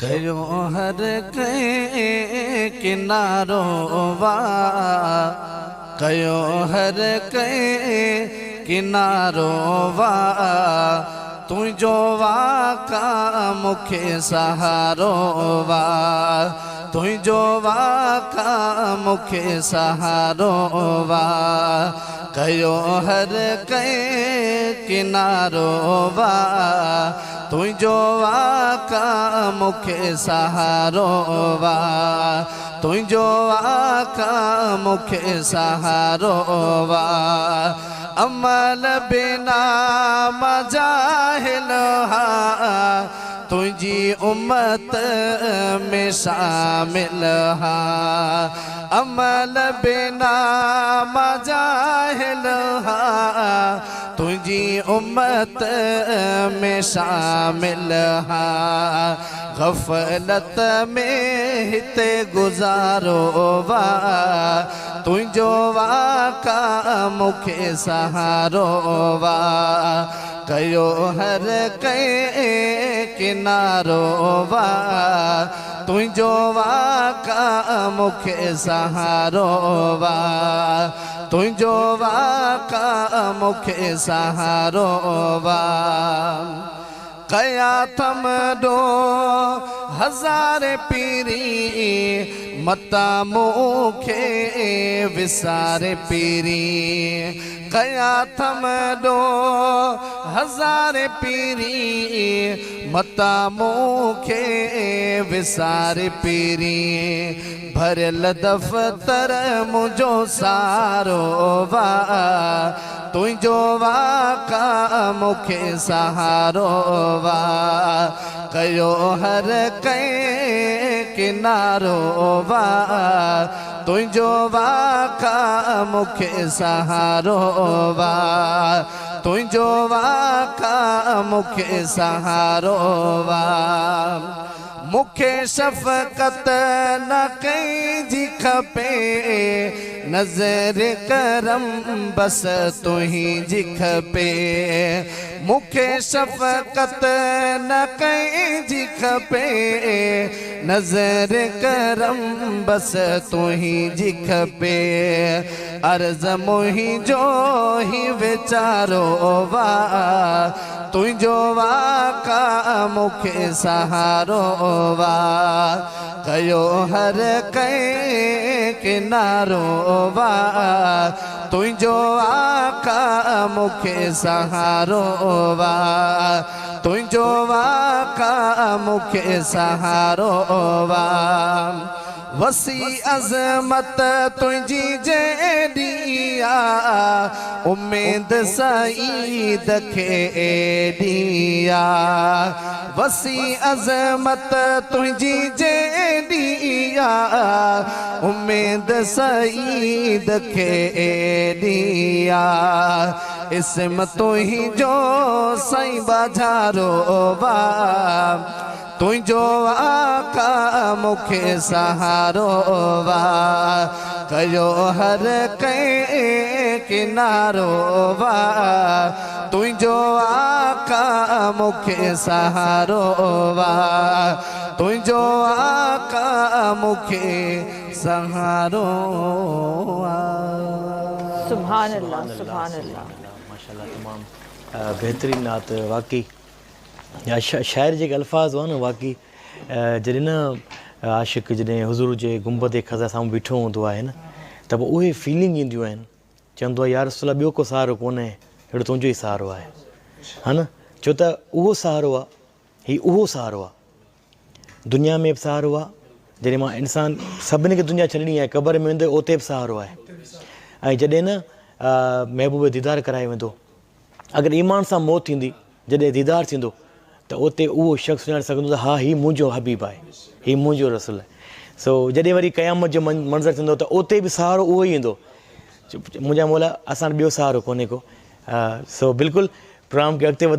कयो हर कंहिं किनारो वाह, कयो हर कंहिं किनारो वाह, तुंहिंजो वाका मूंखे सहारो वाह, तुंहिंजो वाका मूंखे सहारो वाह, कयो हर कंहिं किनारो वाह, तुंहिंजो वाका मूंखे सहारो वाह, तुंहिंजो वाका मूंखे सहारो वाह, अमल बिना मजाहिल हा, तुझी उम्मत में शामिल हा, अमल बिना मजाहिल हा, तुझी उम्मत में शामिल हा, गफलत में हिते गुजारो वाह, तुझो वाका मूंखे सहारो वाह, कयो हर कंहिं किनारो वाह, तुझो वाका मूंखे सहारो वाह, तुझो वाका मूंखे सहारो वाह, कया थम दो हज़ार पीरी मता मूंखे विसारे पीरी, कया थम दो हज़ार पीरी मता मूंखे विसारे पीरी, भरियल दफ़्तर मुंहिंजो सारो वाह, तुंहिंजो वाका मूंखे सहारो वाह, कयो हर कंहिं किनारो वाह, तुंहिंजो वाका मूंखे सहारो वाह, तुंहिंजो वाका मूंखे सहारो वाह, मूंखे शफ़क़त न कंहिंजी खपे, नज़र करम बस तुंहिंजी खपे, मूंखे शफ़क़त न कंहिंजी खपे, नज़र करम बस तुंहिंजी खपे, अर्ज़ मुंहिंजो ही वीचारो वाह, तुंहिंजो वाका मूंखे सहारो वाह, कयो हर कंहिं किनारो वाह, तुंहिंजो वाका मूंखे सहारो वाह, तुंहिंजो वाका मूंखे सहारो वाह, वसी अज़मत तुंहिंजी जहिड़ी आ, उम्मीद सईद खे एॾी आ, वसी अज़मत तुंहिंजी जहिड़ी आ, उम्मीद सईद खे एॾी आ, इस्म तुंहिंजो साईं बाज़ारो वाह, तुंहिंजो वाका मूंखे सहारो वाह, कयो हर कंहिं किनारो वाह, तुंहिंजो वाका मूंखे सहारो वाह, तुंहिंजो वाका मूंखे सहारो वाह। सुभान अल्लाह, सुभान अल्लाह, माशाल्लाह, तमामु बेहतरीन नात वाकई, या शाइर जेके अल्फाज़ हुआ न वाकई, जॾहिं न आशिक़ जॾहिं हुज़ूर जे गुंबद ख़ज़ा साम्हूं बीठो हूंदो आहे न, त पोइ उहे फीलिंग ईंदियूं आहिनि, चवंदो आहे यार रसूल ॿियो को सहारो कोन्हे अहिड़ो तुंहिंजो ई सहारो आहे, हा न, छो त उहो सहारो आहे, हीउ उहो सहारो आहे, दुनिया में बि सहारो आहे, जॾहिं मां इंसानु सभिनी खे दुनिया छॾणी आहे, क़बर में वेंदो उते बि सहारो आहे, ऐं जॾहिं न महबूब दीदार कराए वेंदो, अगरि ईमान सां मौत थींदी, जॾहिं दीदार थींदो त उते उहो शख़्स सुञाणे सघंदो त हा हीउ मुंहिंजो हबीब आहे, हीउ मुंहिंजो रसूल आहे। सो जॾहिं वरी क़यामत जो मंज़र थींदो त उते बि सहारो उहो ई ईंदो, मुंहिंजा मौला असां ॿियो सहारो कोन्हे को। सो बिल्कुलु प्रोग्राम खे अॻिते वधाए